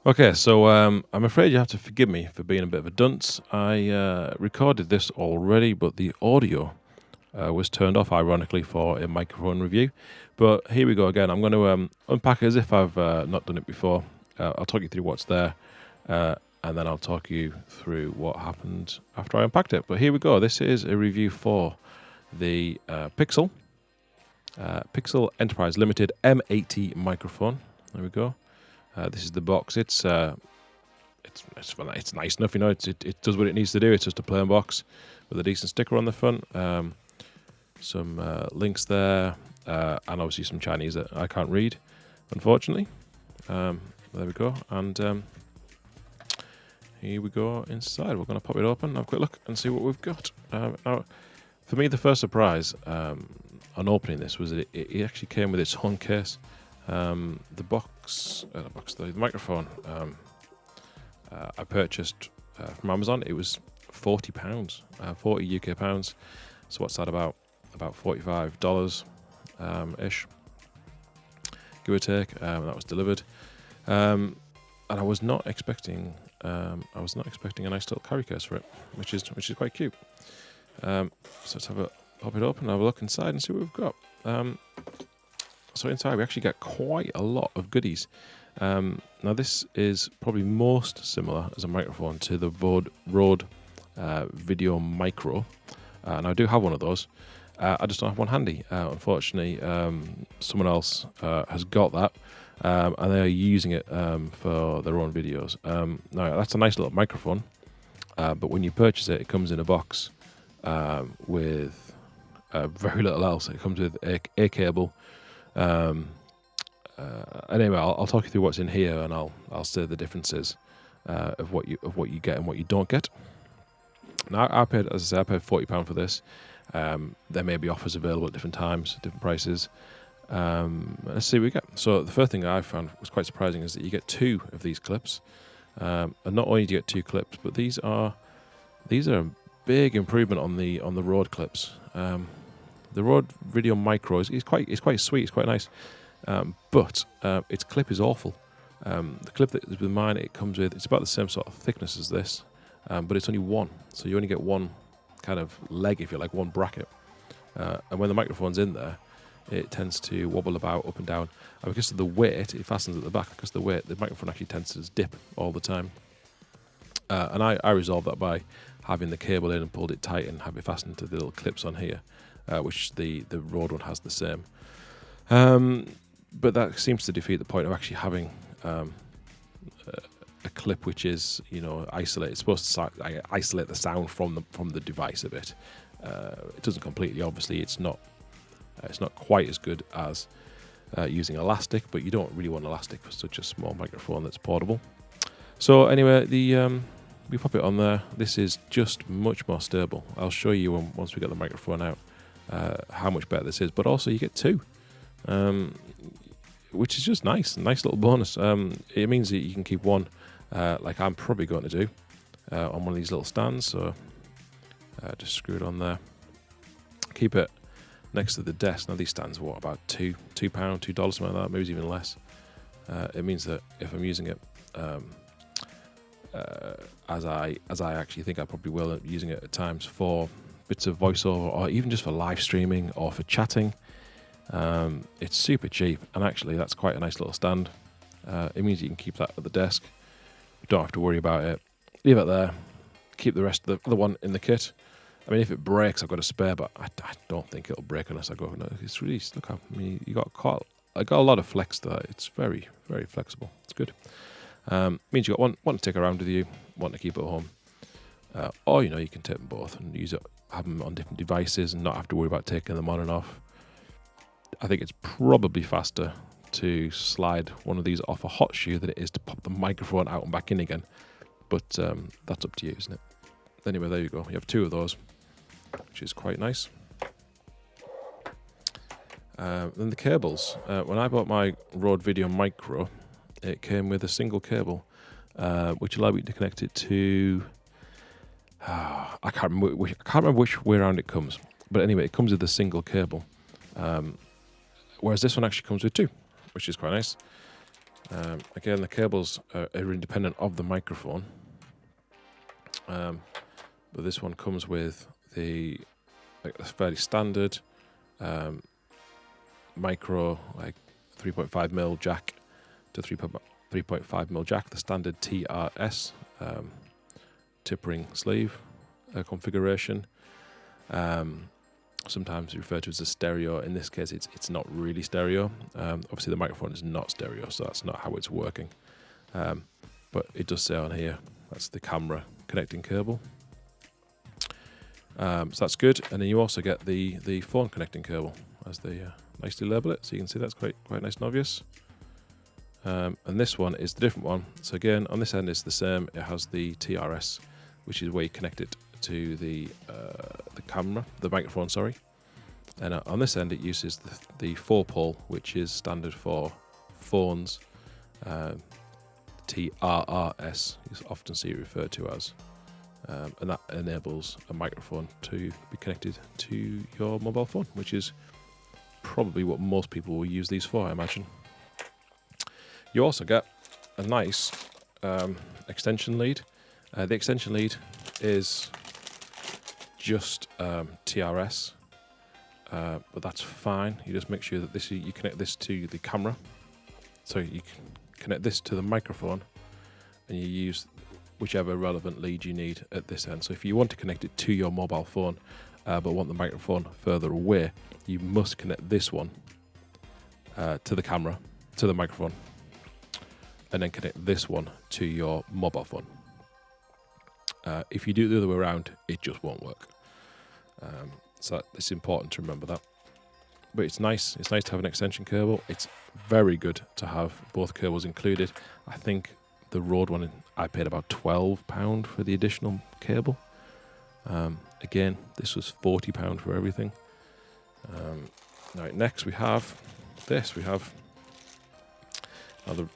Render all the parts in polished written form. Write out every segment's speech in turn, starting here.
Okay, so I'm afraid you have to forgive me for being a bit of a dunce. I recorded this already, but the audio was turned off, ironically, for a microphone review. But here we go again. I'm going to unpack it as if I've not done it before. I'll talk you through what's there, and then I'll talk you through what happened after I unpacked it. But here we go. This is a review for the Pixel Enterprise Limited M80 microphone. There we go. This is the box. It's nice enough, you know. It does what it needs to do. It's just a plain box with a decent sticker on the front. Some links there, and obviously some Chinese that I can't read, unfortunately. There we go. And here we go inside. We're going to pop it open, have a quick look, and see what we've got. Now, for me, the first surprise on opening this was that it actually came with its own case. The microphone I purchased from Amazon. It was £40, 40 UK pounds. So what's that about $45 ish, give or take. That was delivered, and I was not expecting a nice little carry case for it, which is quite cute. So let's pop it open, have a look inside, and see what we've got. So inside we actually get quite a lot of goodies. Now this is probably most similar as a microphone to the Rode Video Micro, and I do have one of those. I just don't have one handy. Unfortunately, someone else has got that, and they are using it for their own videos. Now that's a nice little microphone, but when you purchase it, it comes in a box with very little else. It comes with a cable. Anyway, I'll talk you through what's in here, and I'll say the differences of what you get and what you don't get. Now, I paid £40 for this. There may be offers available at different times, different prices. Let's see what we get. So the first thing I found was quite surprising is that you get two of these clips, and not only do you get two clips, but these are a big improvement on the Rode clips. The Rode Video Micro is quite sweet. It's quite nice, but its clip is awful. The clip that is with mine, it's about the same sort of thickness as this, but it's only one, so you only get one kind of leg, if you like, one bracket. And when the microphone's in there, it tends to wobble about up and down. And because of the weight, it fastens at the back. Because of the weight, the microphone actually tends to dip all the time. And I resolved that by having the cable in and pulled it tight and have it fastened to the little clips on here. Which the Rode one has the same. But that seems to defeat the point of actually having a clip which is, isolated. It's supposed to isolate the sound from the device a bit. It doesn't completely, obviously. It's not quite as good as using elastic, but you don't really want elastic for such a small microphone that's portable. So anyway, we pop it on there. This is just much more stable. I'll show you once we get the microphone out. How much better this is, but also you get two, which is just nice little bonus. It means that you can keep one, like I'm probably going to do, on one of these little stands. So just screw it on there, keep it next to the desk. Now these stands are about £2, $2, something like that, maybe even less. It means that if I'm using it as I actually think I probably will, using it at times for bits of voiceover, or even just for live streaming or for chatting, it's super cheap, and actually that's quite a nice little stand. It means you can keep that at the desk. You don't have to worry about it. Leave it there. Keep the rest of the one in the kit. I mean, if it breaks, I've got a spare, but I don't think it'll break unless I go. No, it's really, look how, I mean, I got a lot of flex there. It's very, very flexible. It's good. Means you got one to take around with you, one to keep at home, or you can take them both and have them on different devices and not have to worry about taking them on and off. I think it's probably faster to slide one of these off a hot shoe than it is to pop the microphone out and back in again. But that's up to you, isn't it? Anyway, there you go. You have two of those, which is quite nice. Then the cables. When I bought my Rode Video Micro, it came with a single cable, which allowed me to connect it to... I can't remember which way around it comes. But anyway, it comes with a single cable. Whereas this one actually comes with two, which is quite nice. Again, the cables are independent of the microphone, but this one comes with the fairly standard micro, like 3.5mm jack to 3.5mm jack, the standard TRS tip ring sleeve configuration. Sometimes referred to as a stereo. In this case, it's not really stereo. Obviously, the microphone is not stereo, so that's not how it's working. But it does say on here that's the camera connecting cable. So that's good. And then you also get the phone connecting cable, as they nicely label it. So you can see that's quite nice and obvious. And this one is the different one. So again, on this end it's the same. It has the TRS, which is where you connect it to the camera, the microphone, sorry. And on this end it uses the 4-pole, which is standard for phones. TRRS, you often see it referred to as. And that enables a microphone to be connected to your mobile phone, which is probably what most people will use these for, I imagine. You also get a nice extension lead. The extension lead is just TRS, but that's fine. You just make sure that you connect this to the camera, so you can connect this to the microphone, and you use whichever relevant lead you need at this end. So if you want to connect it to your mobile phone, but want the microphone further away, you must connect this one to the camera, to the microphone, and then connect this one to your mobile phone. If you do it the other way around, it just won't work. So it's important to remember that. But it's nice. It's nice to have an extension cable. It's very good to have both cables included. I think the Rode one, I paid about £12 for the additional cable. Again, this was £40 for everything. Right, next we have this. Now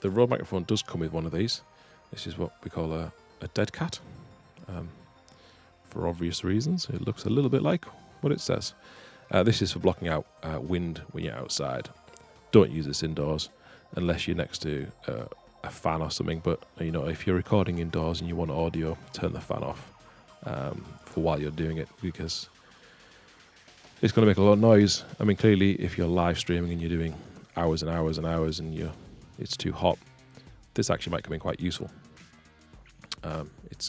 the Rode microphone does come with one of these. This is what we call a dead cat. For obvious reasons, it looks a little bit like what it says. This is for blocking out wind when you're outside. Don't use this indoors unless you're next to a fan or something. But you know, if you're recording indoors and you want audio, turn the fan off for while you're doing it, because it's going to make a lot of noise. I mean, clearly, if you're live streaming and you're doing hours and hours and hours and it's too hot, this actually might come in quite useful.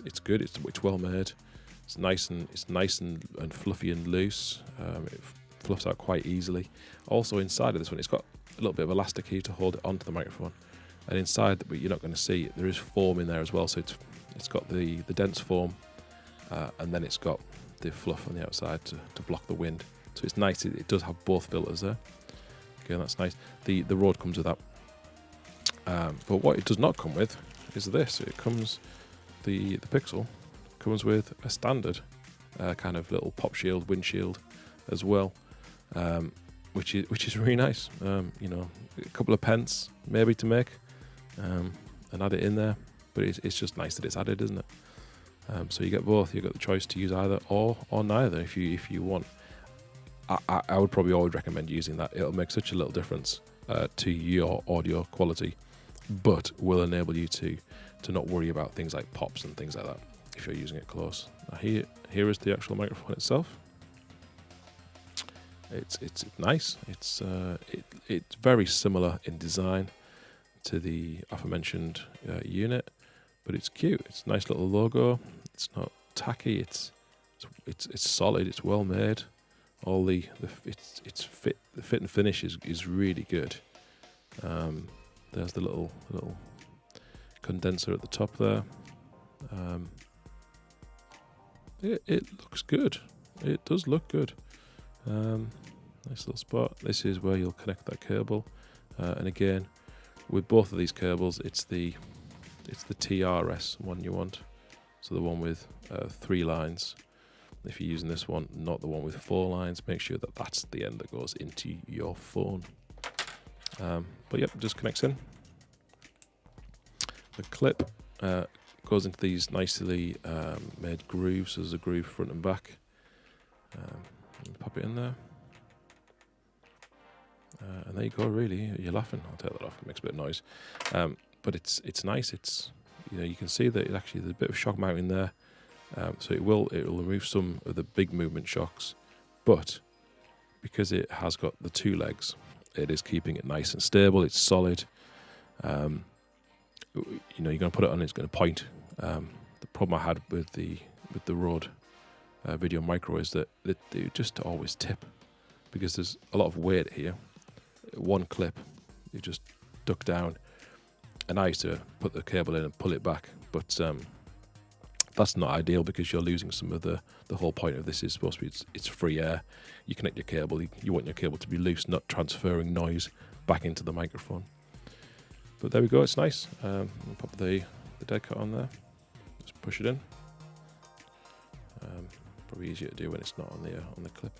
It's good. It's well made. It's nice and fluffy and loose. It fluffs out quite easily. Also inside of this one, it's got a little bit of elastic here to hold it onto the microphone. And inside, but you're not going to see it, there is foam in there as well. So it's got the dense foam, and then it's got the fluff on the outside to block the wind. So it's nice. It does have both filters there. Okay, that's nice. The Rode comes with that. But what it does not come with is this. It comes the Pixel comes with a standard kind of little pop shield, windshield as well, which is really nice. You know, a couple of pence maybe to make, and add it in there, but it's just nice that it's added, isn't it? So you get both. You got the choice to use either or neither if you want. I would probably always recommend using that. It'll make such a little difference to your audio quality, but will enable you to not worry about things like pops and things like that if you're using it close. Now here is the actual microphone itself. It's nice. It's very similar in design to the aforementioned unit, but it's cute. It's a nice little logo. It's not tacky. It's solid. It's well made. All the fit and finish is really good. There's the little condenser at the top there. It looks good. It does look good. Nice little spot. This is where you'll connect that cable. And again, with both of these cables, it's the TRS one you want. So the one with 3 lines. If you're using this one, not the one with 4 lines, make sure that that's the end that goes into your phone. But yep, just connects in. The clip goes into these nicely made grooves. There's a groove front and back. Pop it in there. And there you go. Really, you're laughing. I'll take that off. It makes a bit of noise, but it's nice. It's, you know, you can see that there's a bit of shock mounting there, so it will remove some of the big movement shocks, but because it has got the two legs, it is keeping it nice and stable. It's solid. You know, you're going to put it on, it's going to point. The problem I had with the Rode Video Micro is that they just always tip, because there's a lot of weight here. One clip, you just duck down, and I used to put the cable in and pull it back, but that's not ideal, because you're losing some of the whole point of this is supposed to be it's free air. You connect your cable, you want your cable to be loose, not transferring noise back into the microphone. But there we go, it's nice. I'll pop the dead cut on there, just push it in. Probably easier to do when it's not on the clip.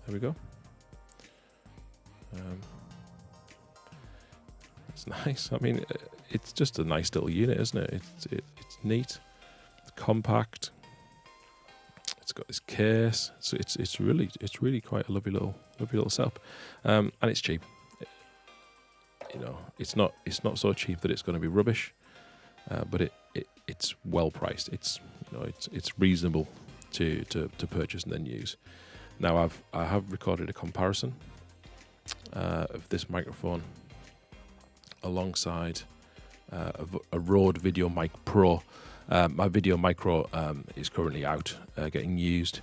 There we go. It's nice. I mean, it's just a nice little unit, isn't it? It's neat, it's compact. It's got this case. So it's really quite a lovely little setup, and it's cheap. You know, it's not so cheap that it's going to be rubbish, but it's well priced. It's, you know, it's reasonable to purchase and then use. Now I have recorded a comparison of this microphone alongside a Rode Video Mic Pro. My Video Micro is currently out, getting used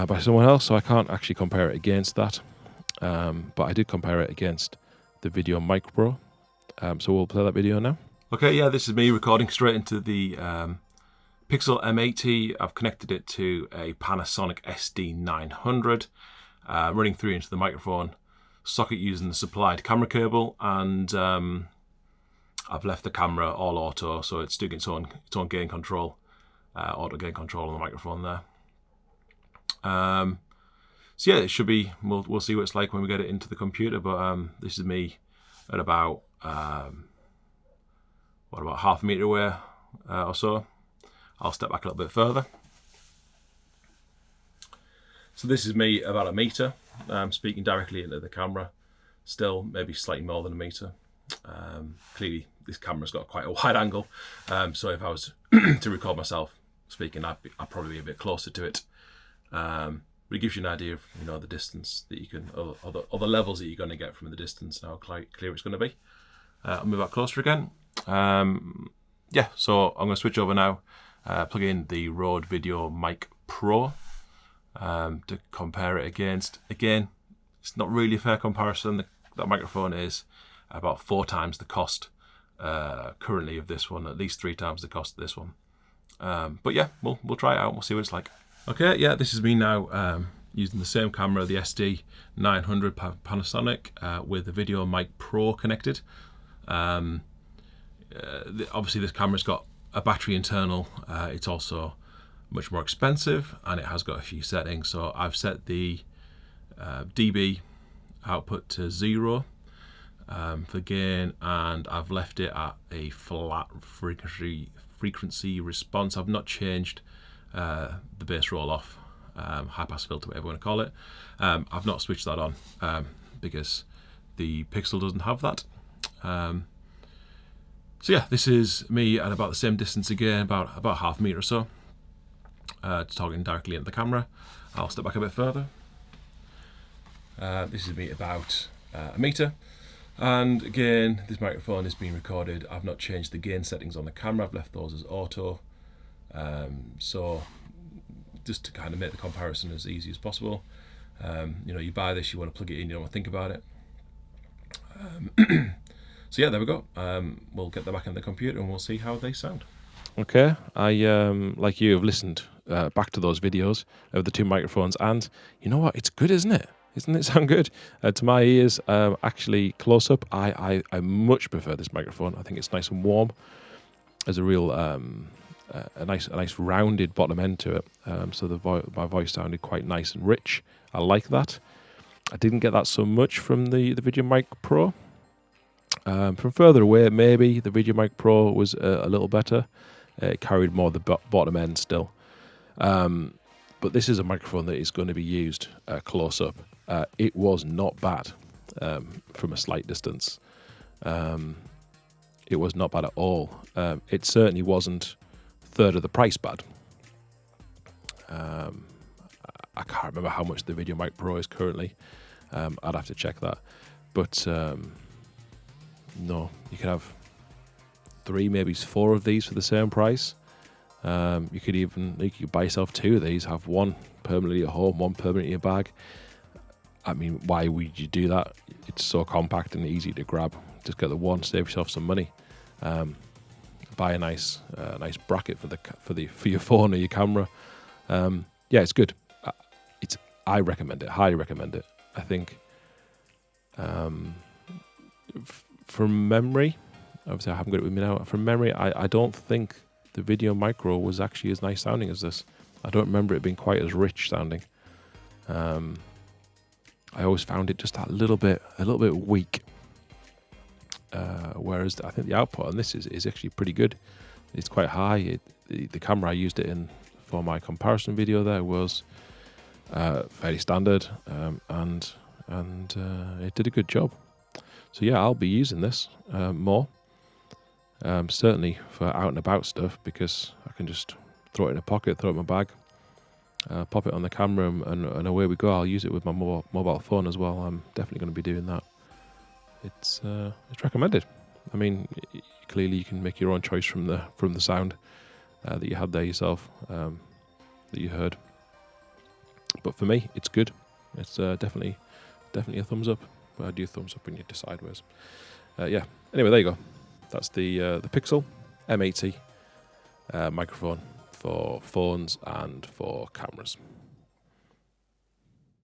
by someone else, so I can't actually compare it against that. But I did compare it against the Video Mic Pro. So we'll play that video now. Okay, yeah, this is me recording straight into the Pixel M80. I've connected it to a Panasonic SD900, running through into the microphone socket using the supplied camera cable, and I've left the camera all auto, so it's doing its own gain control, auto gain control on the microphone there. So yeah, it should be. We'll see what it's like when we get it into the computer. But this is me at about half a meter away or so. I'll step back a little bit further. So this is me about a meter, speaking directly into the camera. Still, maybe slightly more than a meter. Clearly, this camera's got quite a wide angle, so if I was to record myself speaking, I'd probably be a bit closer to it. But it gives you an idea of, you know, the distance that you can, or the levels that you're going to get from the distance, and how clear it's going to be. I'll move back closer again. Yeah, so I'm going to switch over now, plug in the Rode Video Mic Pro to compare it against. Again, it's not really a fair comparison. That microphone is about 4 times the cost currently of this one, at least 3 times the cost of this one. But yeah, we'll try it out. We'll see what it's like. Okay, yeah, this is me now using the same camera, the SD900 Panasonic, with the Video Mic Pro connected. Obviously, this camera's got a battery internal. It's also much more expensive, and it has got a few settings. So I've set the dB output to 0 for gain, and I've left it at a flat frequency response. I've not changed the bass roll off, high pass filter, whatever you want to call it. I've not switched that on because the Pixel doesn't have that. So yeah, this is me at about the same distance again, about half a meter or so, talking directly into the camera. I'll step back a bit further. This is me at about a meter, and again, this microphone is being recorded. I've not changed the gain settings on the camera. I've left those as auto. So just to kind of make the comparison as easy as possible. You know, you buy this, you want to plug it in, you don't want to think about it. So yeah, there we go. We'll get them back in the computer and we'll see how they sound. Okay, I like you have listened back to those videos of the 2 microphones, and you know what? It's good, isn't it? Doesn't it sound good? To my ears, actually close up, I much prefer this microphone. I think it's nice and warm. There's a real a nice rounded bottom end to it, so my voice sounded quite nice and rich. I like that. I didn't get that so much from the Video Mic Pro. From further away, maybe the Video Mic Pro was a little better. It carried more of the bottom end still. But this is a microphone that is going to be used close up. it was not bad from a slight distance. It was not bad at all. It certainly wasn't third of the price bad. I can't remember how much the VideoMic Pro is currently. I'd have to check that. But no, you could have 3, maybe 4 of these for the same price. You could buy yourself 2 of these, have one permanently at home, one permanently in your bag. I mean, why would you do that? It's so compact and easy to grab. Just get the one, save yourself some money. Buy a nice bracket for your phone or your camera. Yeah, it's good. I recommend it, highly recommend it. I think from memory, obviously I haven't got it with me now. From memory, I don't think the Video Micro was actually as nice sounding as this. I don't remember it being quite as rich sounding. I always found it just a little bit weak. Whereas I think the output on this is actually pretty good. It's quite high. The camera I used it in for my comparison video there was fairly standard, and it did a good job. So yeah, I'll be using this more. Certainly for out and about stuff, because I can just throw it in a pocket, throw it in my bag, pop it on the camera, and away we go. I'll use it with my mobile phone as well. I'm definitely going to be doing that. It's recommended. I mean, clearly you can make your own choice from the sound that you had there yourself, that you heard. But for me, it's good. It's definitely a thumbs up. But I do thumbs up when you do sideways. Yeah. Anyway, there you go. That's the Pixel M80 microphone for phones and for cameras.